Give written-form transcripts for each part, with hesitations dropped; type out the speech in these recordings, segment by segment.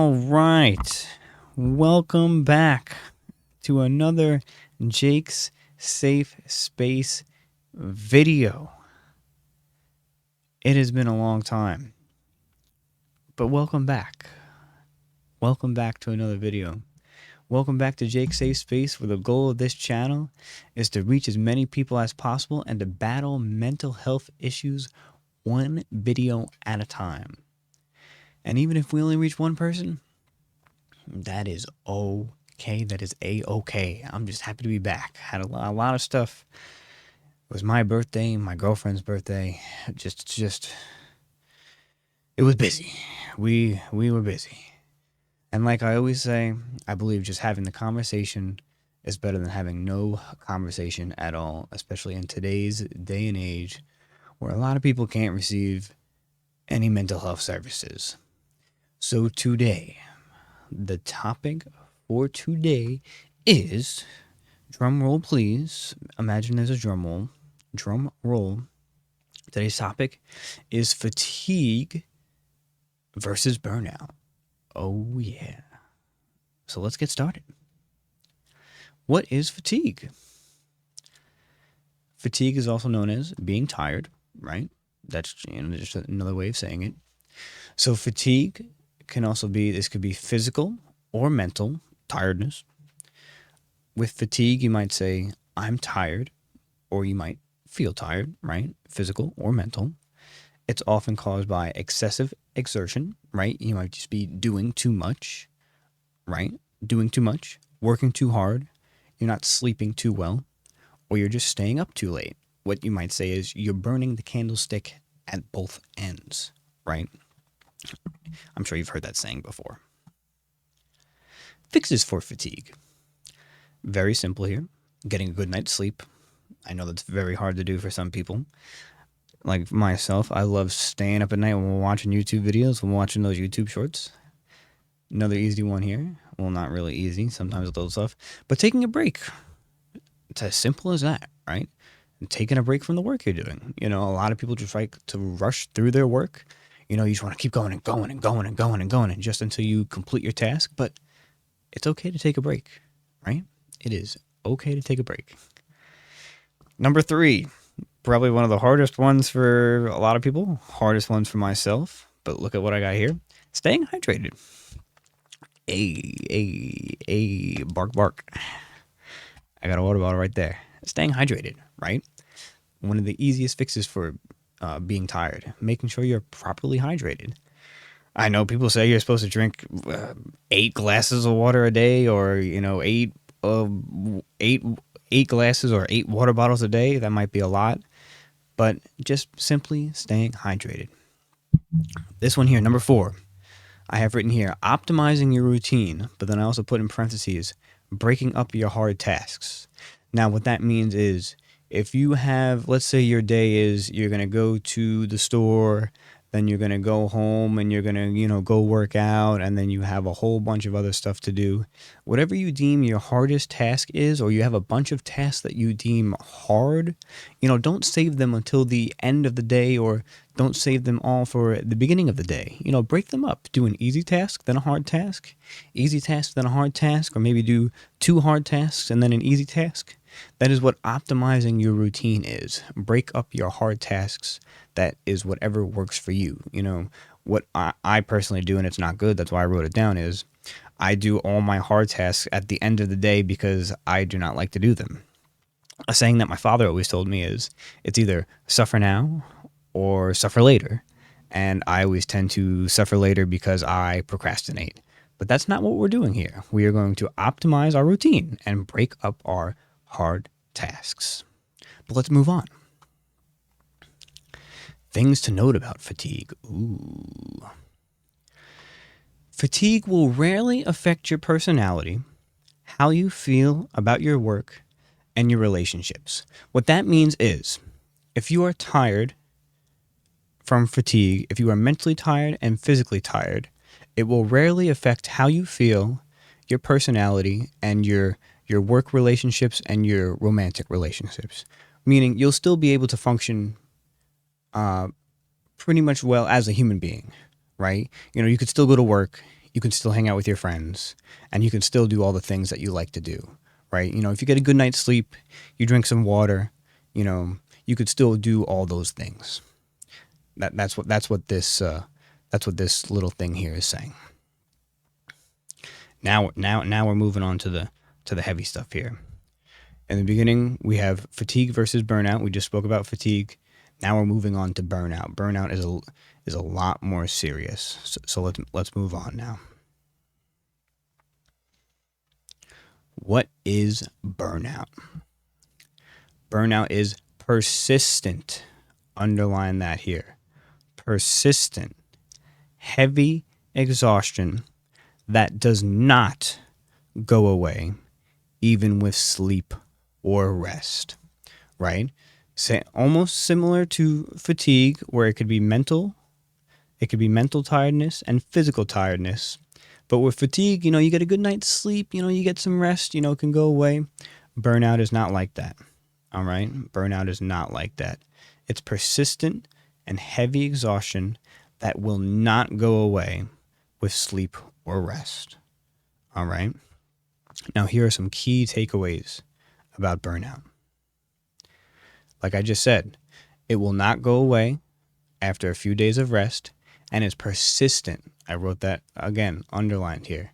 All right. Welcome back to another Jake's Safe Space video. It has been a long time, but welcome back. Welcome back to another video. Welcome back to Jake's Safe Space, where the goal of this channel is to reach as many people as possible and to battle mental health issues one video at a time. And even if we only reach one person, that is okay. That is a-okay. I'm just happy to be back. Had a lot of stuff. It was my birthday, my girlfriend's birthday. Just it was busy. We were busy. And like I always say, I believe just having the conversation is better than having no conversation at all, especially in today's day and age where a lot of people can't receive any mental health services. So today, the topic for today is, drum roll please, imagine there's a drum roll. Drum roll. Today's topic is fatigue versus burnout. Oh yeah. So let's get started. What is fatigue? Fatigue is also known as being tired, right? That's just another way of saying it. So fatigue can also be, this could be physical or mental tiredness. With fatigue, you might say, I'm tired, or you might feel tired, right? Physical or mental. It's often caused by excessive exertion, right? You might just be doing too much, right? Doing too much, working too hard, you're not sleeping too well, or you're just staying up too late. What you might say is you're burning the candlestick at both ends, right? I'm sure you've heard that saying before. Fixes for fatigue. Very simple here. Getting a good night's sleep. I know that's very hard to do for some people. Like myself, I love staying up at night when we're watching YouTube videos, when we're watching those YouTube shorts. Another easy one here. Well, not really easy. Sometimes a little tough. But taking a break. It's as simple as that, right? And taking a break from the work you're doing. You know, a lot of people just like to rush through their work. You know, you just want to keep going and going and going and going and going and just until you complete your task. But it's okay to take a break, right? It is okay to take a break. Number 3, probably one of the hardest ones for a lot of people. Hardest ones for myself. But look at what I got here. Staying hydrated. Bark, bark. I got a water bottle right there. Staying hydrated, right? One of the easiest fixes for being tired. Making sure you're properly hydrated. I know people say you're supposed to drink 8 glasses of water a day, or you know, eight glasses or 8 water bottles a day. That might be a lot, but just simply staying hydrated. This one here, number 4, I have written here, optimizing your routine, but then I also put in parentheses, breaking up your hard tasks. Now, what that means is, if you have, let's say your day is, you're going to go to the store, then you're going to go home and you're going to, you know, go work out, and then you have a whole bunch of other stuff to do. Whatever you deem your hardest task is, or you have a bunch of tasks that you deem hard, you know, don't save them until the end of the day, or don't save them all for the beginning of the day. You know, break them up. Do an easy task, then a hard task. Easy task, then a hard task, or maybe do 2 hard tasks and then an easy task. That is what optimizing your routine is. Break up your hard tasks. That is whatever works for you. You know, what I personally do, and it's not good, that's why I wrote it down, is I do all my hard tasks at the end of the day because I do not like to do them. A saying that my father always told me is, it's either suffer now or suffer later. And I always tend to suffer later because I procrastinate. But that's not what we're doing here. We are going to optimize our routine and break up our hard tasks. But let's move on. Things to note about fatigue. Ooh. Fatigue will rarely affect your personality, how you feel about your work, and your relationships. What that means is, if you are tired from fatigue, if you are mentally tired and physically tired, it will rarely affect how you feel, your personality, and your work relationships and your romantic relationships. Meaning you'll still be able to function pretty much well as a human being, right? You know, you could still go to work. you can still hang out with your friends, and you can still do all the things that you like to do, right? If you get a good night's sleep, you drink some water, you could still do all those things. That's what this little thing here is saying. Now we're moving on to the heavy stuff here. In the beginning, we have fatigue versus burnout. We just spoke about fatigue. Now we're moving on to burnout. Burnout is a lot more serious. So let's move on now. What is burnout? Burnout is persistent. Underline that here. Persistent, heavy exhaustion that does not go away, even with sleep or rest, right? Say, almost similar to fatigue, where it could be mental tiredness and physical tiredness. But with fatigue, you get a good night's sleep, you get some rest, it can go away. Burnout is not like that. All right? Burnout is not like that. It's persistent and heavy exhaustion that will not go away with sleep or rest. All right? Now, here are some key takeaways about burnout. Like I just said, it will not go away after a few days of rest, and is persistent. I wrote that again, underlined here.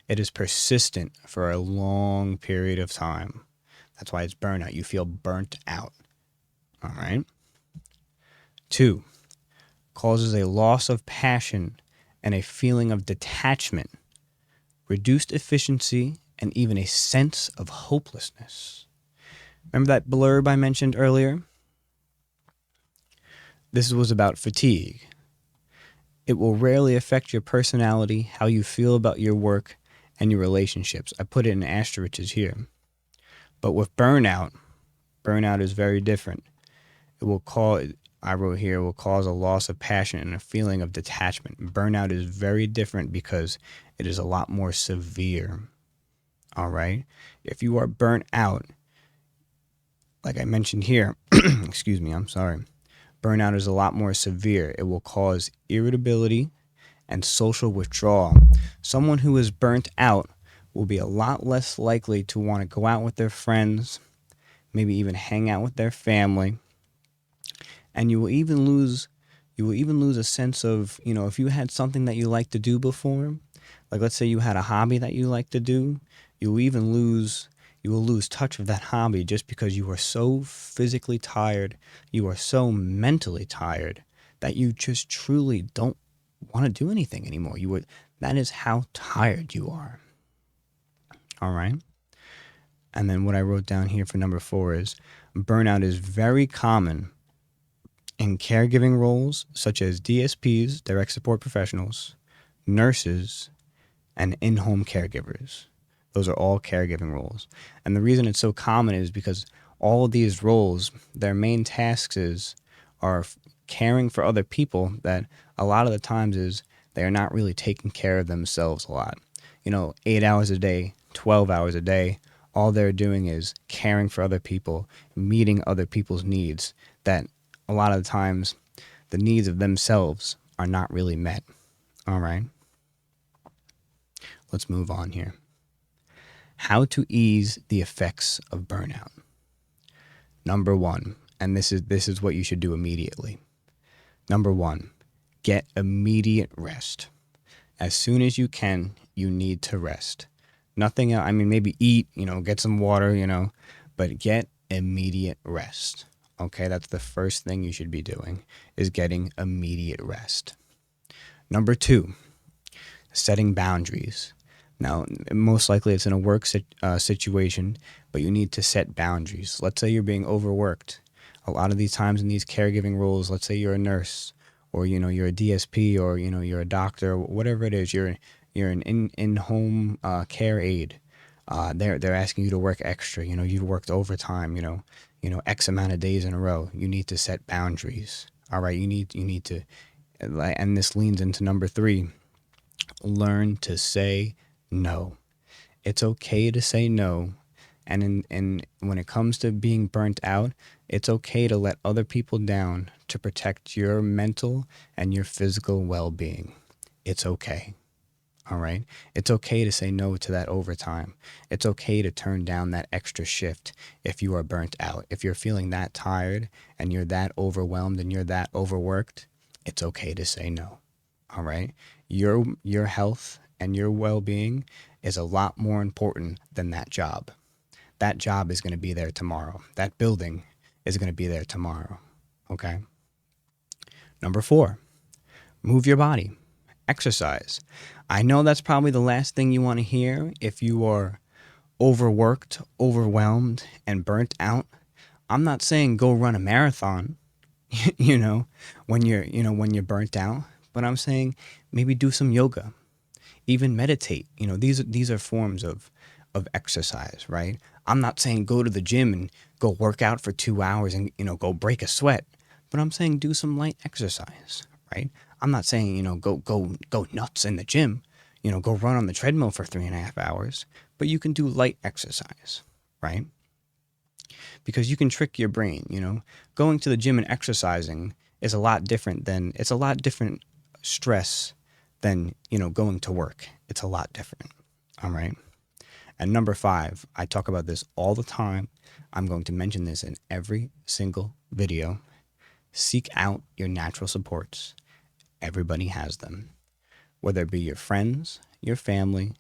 It is persistent for a long period of time. That's why it's burnout. You feel burnt out. All right? 2, causes a loss of passion and a feeling of detachment, reduced efficiency, and even a sense of hopelessness. Remember that blurb I mentioned earlier? This was about fatigue. It will rarely affect your personality, how you feel about your work, and your relationships. I put it in asterisks here. But with burnout is very different. It will cause, I wrote here, will cause a loss of passion and a feeling of detachment. Burnout is very different because it is a lot more severe. All right? If you are burnt out, like I mentioned here, excuse me, I'm sorry. Burnout is a lot more severe. It will cause irritability and social withdrawal. Someone who is burnt out will be a lot less likely to want to go out with their friends, maybe even hang out with their family. And you will even lose a sense of, if you had something that you liked to do before, like let's say you had a hobby that you like to do, you will lose touch of that hobby just because you are so physically tired, you are so mentally tired that you just truly don't want to do anything anymore. That is how tired you are. All right? And then what I wrote down here for number 4 is burnout is very common in caregiving roles such as DSPs, direct support professionals, nurses, and in-home caregivers. Those are all caregiving roles. And the reason it's so common is because all of these roles, their main tasks are caring for other people that a lot of the times is they are not really taking care of themselves a lot. 8 hours a day, 12 hours a day, all they're doing is caring for other people, meeting other people's needs that a lot of the times the needs of themselves are not really met. All right. Let's move on here. How to ease the effects of burnout. Number 1, and this is what you should do immediately. Number 1, get immediate rest. As soon as you can, you need to rest. Nothing else. I mean, maybe eat, get some water, but get immediate rest. Okay, that's the first thing you should be doing, is getting immediate rest. Number 2, setting boundaries. Now, most likely it's in a work situation, but you need to set boundaries. Let's say you're being overworked. A lot of these times in these caregiving roles, let's say you're a nurse, or you're a DSP, or you're a doctor, whatever it is. You're an in-home care aide. They're asking you to work extra. You've worked overtime. X amount of days in a row. You need to set boundaries. All right, you need to, and this leans into number 3. Learn to say no. It's okay to say no. And when it comes to being burnt out, it's okay to let other people down to protect your mental and your physical well-being. It's okay. All right. It's okay to say no to that overtime. It's okay to turn down that extra shift if you are burnt out. If you're feeling that tired and you're that overwhelmed and you're that overworked, it's okay to say no. All right. Your health and your well-being is a lot more important than that job. That job is going to be there tomorrow. That building is going to be there tomorrow. Okay. Number 4, move your body. Exercise. I know that's probably the last thing you want to hear if you are overworked, overwhelmed, and burnt out. I'm not saying go run a marathon, you know, when you're burnt out, but I'm saying maybe do some yoga, even meditate. These are forms of exercise, right? I'm not saying go to the gym and go work out for 2 hours and go break a sweat, but I'm saying do some light exercise, right? I'm not saying go nuts in the gym, go run on the treadmill for 3.5 hours, but you can do light exercise, right? Because you can trick your brain. Going to the gym and exercising is a lot different stress than going to work. It's a lot different. All right. And number 5, I talk about this all the time. I'm going to mention this in every single video. Seek out your natural supports. Everybody has them. Whether it be your friends, your family,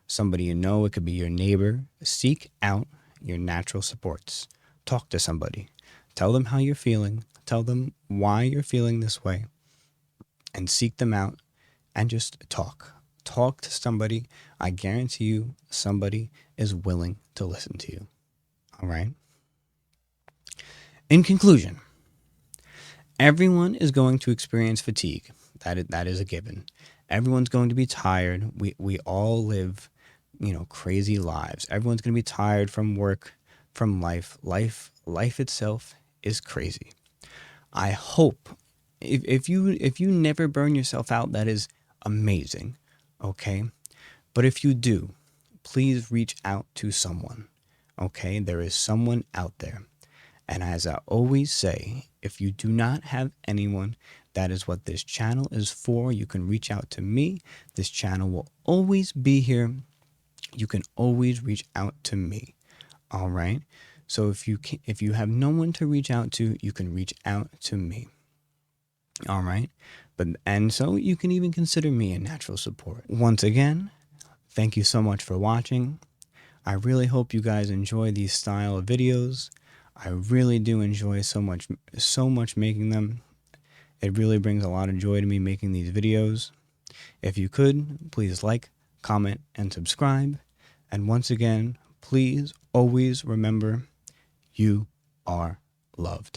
somebody you know, it could be your neighbor. Seek out your natural supports. Talk to somebody. Tell them how you're feeling. Tell them why you're feeling this way. And seek them out and just talk. Talk to somebody. I guarantee you somebody is willing to listen to you. All right? In conclusion, everyone is going to experience fatigue. That is a given. Everyone's going to be tired. We all live, crazy lives. Everyone's going to be tired from work, from life. Life itself is crazy. I hope if you never burn yourself out, that is amazing. Okay? But if you do, please reach out to someone. Okay? There is someone out there. And as I always say, if you do not have anyone, that is what this channel is for. You can reach out to me. This channel will always be here. You can always reach out to me. All right? So if you have no one to reach out to, you can reach out to me. All right? And so you can even consider me a natural support. Once again, thank you so much for watching. I really hope you guys enjoy these style of videos. I really do enjoy so much making them. It really brings a lot of joy to me making these videos. If you could, please like, comment, and subscribe. And once again, please always remember, you are loved.